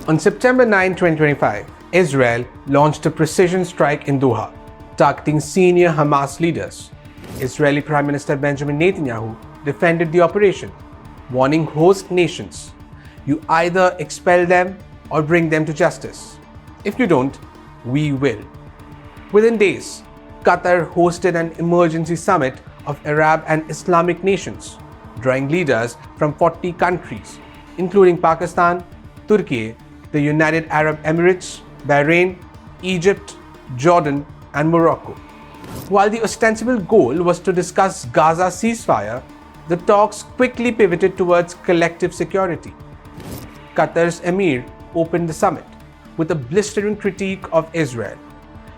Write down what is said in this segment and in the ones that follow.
On September 9, 2025, Israel launched a precision strike in Doha, targeting senior Hamas leaders. Israeli Prime Minister Benjamin Netanyahu defended the operation, warning host nations, "You either expel them or bring them to justice. If you don't, we will." Within days, Qatar hosted an emergency summit of Arab and Islamic nations, drawing leaders from 40 countries, including Pakistan, Turkey, the United Arab Emirates, Bahrain, Egypt, Jordan, and Morocco. While the ostensible goal was to discuss Gaza ceasefire, the talks quickly pivoted towards collective security. Qatar's Emir opened the summit with a blistering critique of Israel.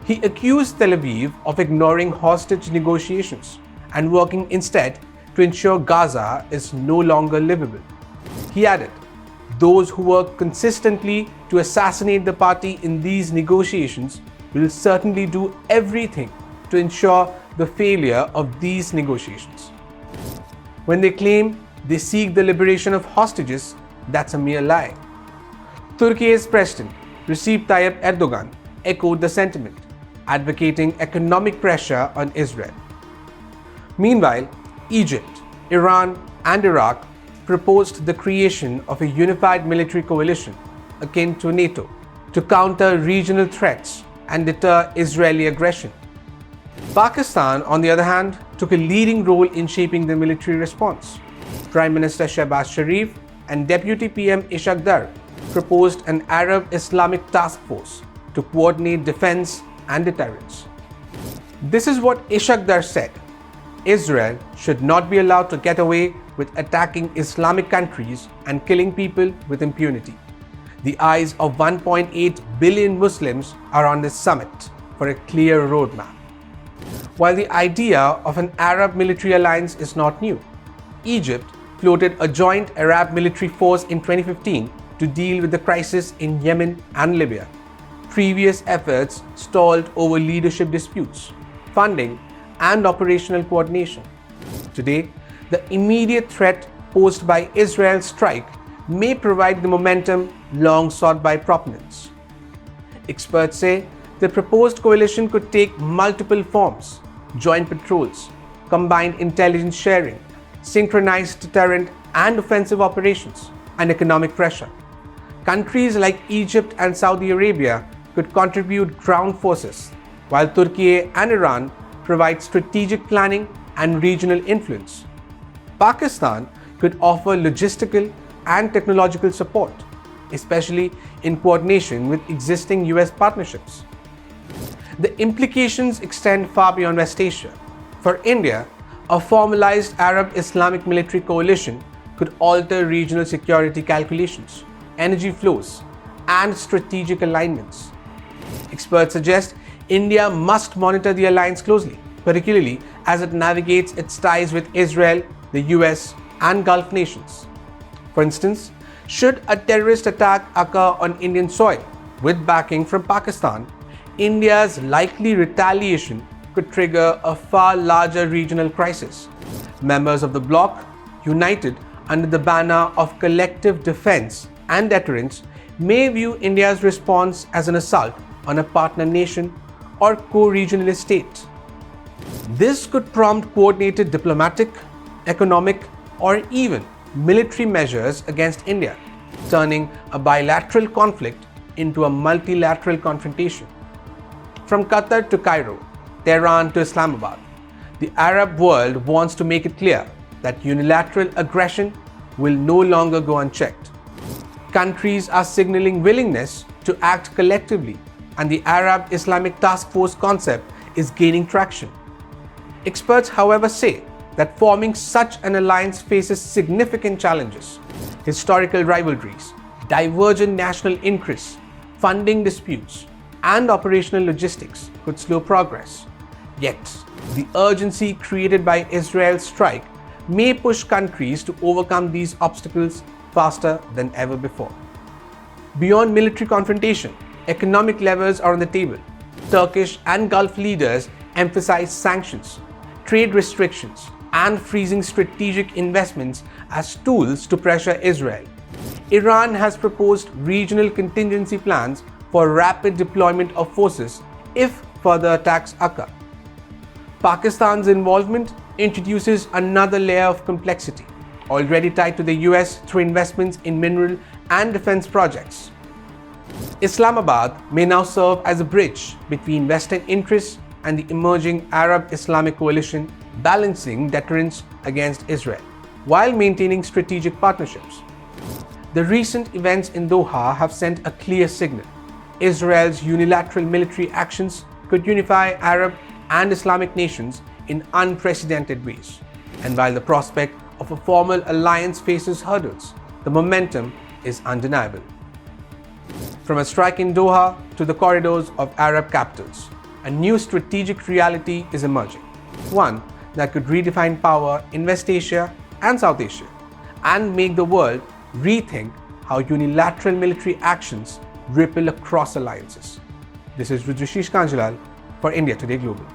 He accused Tel Aviv of ignoring hostage negotiations and working instead to ensure Gaza is no longer livable. He added, "Those who work consistently to assassinate the party in these negotiations will certainly do everything to ensure the failure of these negotiations. When they claim they seek the liberation of hostages, that's a mere lie." Turkey's President Recep Tayyip Erdogan echoed the sentiment, advocating economic pressure on Israel. Meanwhile, Egypt, Iran, and Iraq proposed the creation of a unified military coalition akin to NATO to counter regional threats and deter Israeli aggression. Pakistan, on the other hand, took a leading role in shaping the military response. Prime Minister Shehbaz Sharif and Deputy PM Ishaq Dar proposed an Arab-Islamic task force to coordinate defense and deterrence. This is what Ishaq Dar said: "Israel should not be allowed to get away with attacking Islamic countries and killing people with impunity. The eyes of 1.8 billion Muslims are on this summit for a clear roadmap." While the idea of an Arab military alliance is not new, Egypt floated a joint Arab military force in 2015 to deal with the crisis in Yemen and Libya. Previous efforts stalled over leadership disputes, funding, and operational coordination. Today, the immediate threat posed by Israel's strike may provide the momentum long sought by proponents. Experts say the proposed coalition could take multiple forms: joint patrols, combined intelligence sharing, synchronized deterrent and offensive operations, and economic pressure. Countries like Egypt and Saudi Arabia could contribute ground forces, while Turkey and Iran provide strategic planning and regional influence. Pakistan could offer logistical and technological support, especially in coordination with existing US partnerships. The implications extend far beyond West Asia. For India, a formalized Arab-Islamic military coalition could alter regional security calculations, energy flows, and strategic alignments. Experts suggest India must monitor the alliance closely, particularly as it navigates its ties with Israel, the US, and Gulf nations. For instance, should a terrorist attack occur on Indian soil with backing from Pakistan, India's likely retaliation could trigger a far larger regional crisis. Members of the bloc, united under the banner of collective defense and deterrence, may view India's response as an assault on a partner nation or co-regionalist state. This could prompt coordinated diplomatic, economic, or even military measures against India, turning a bilateral conflict into a multilateral confrontation. From Qatar to Cairo, Tehran to Islamabad, the Arab world wants to make it clear that unilateral aggression will no longer go unchecked. Countries are signaling willingness to act collectively, and the Arab-Islamic Task Force concept is gaining traction. Experts, however, say that forming such an alliance faces significant challenges: historical rivalries, divergent national interests, funding disputes, and operational logistics could slow progress. Yet, the urgency created by Israel's strike may push countries to overcome these obstacles faster than ever before. Beyond military confrontation, economic levers are on the table. Turkish and Gulf leaders emphasize sanctions, trade restrictions, and freezing strategic investments as tools to pressure Israel. Iran has proposed regional contingency plans for rapid deployment of forces if further attacks occur. Pakistan's involvement introduces another layer of complexity, already tied to the US through investments in mineral and defense projects. Islamabad may now serve as a bridge between Western interests and the emerging Arab-Islamic coalition, balancing deterrence against Israel while maintaining strategic partnerships. The recent events in Doha have sent a clear signal. Israel's unilateral military actions could unify Arab and Islamic nations in unprecedented ways. And while the prospect of a formal alliance faces hurdles, the momentum is undeniable. From a strike in Doha to the corridors of Arab capitals, a new strategic reality is emerging, one that could redefine power in West Asia and South Asia and make the world rethink how unilateral military actions ripple across alliances. This is Rudrishish Kanjalal for India Today Global.